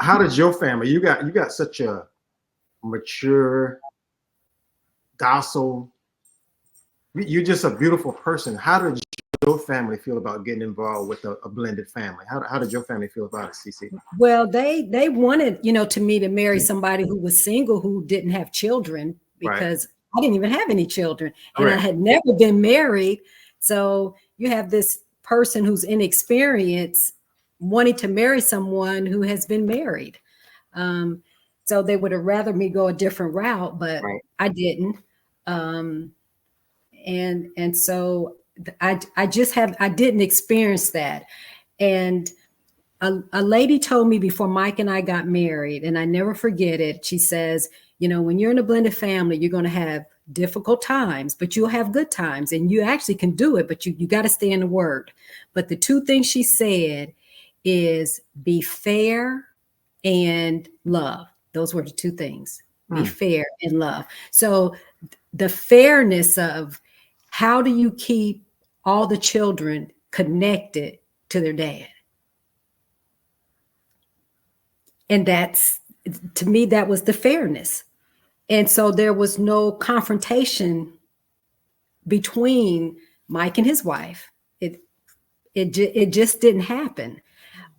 how did your family? You got such a mature, docile. You're just a beautiful person. How did your family feel about getting involved with a blended family? How did your family feel about it, CeCe? Well, they wanted, to me to marry somebody who was single, who didn't have children, Right. because I didn't even have any children and I Correct. had never been married. So you have this person who's inexperienced wanting to marry someone who has been married. Um, so they would have rather me go a different route, but Right. I didn't. Um, and so I didn't experience that. And a lady told me before Mike and I got married, and I never forget it. She says, when you're in a blended family, you're going to have difficult times, but you'll have good times, and you actually can do it, but you got to stay in the word. But the two things she said is be fair and love. Those were the two things. Be fair and love. So the fairness of how do you keep all the children connected to their dad? And that's, to me, that was the fairness. And so there was no confrontation between Mike and his wife. It just didn't happen.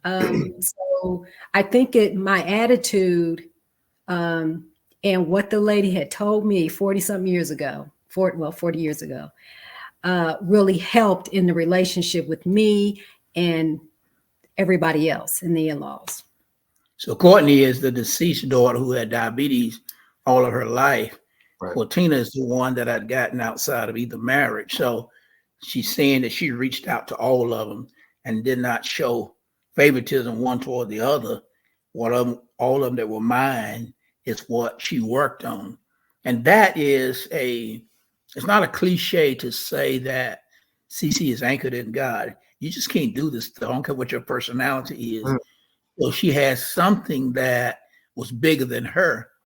So I think my attitude, and what the lady had told me 40 something years ago, 40 years ago, really helped in the relationship with me and everybody else in the in-laws. So Courtney is the deceased daughter who had diabetes all of her life. Right. Cortina is the one that I'd gotten outside of either marriage. So she's saying that she reached out to all of them and did not show favoritism one toward the other. All of them that were mine is what she worked on. And that is it's not a cliche to say that CeCe is anchored in God. You just can't do this. I don't care what your personality is. So she has something that was bigger than her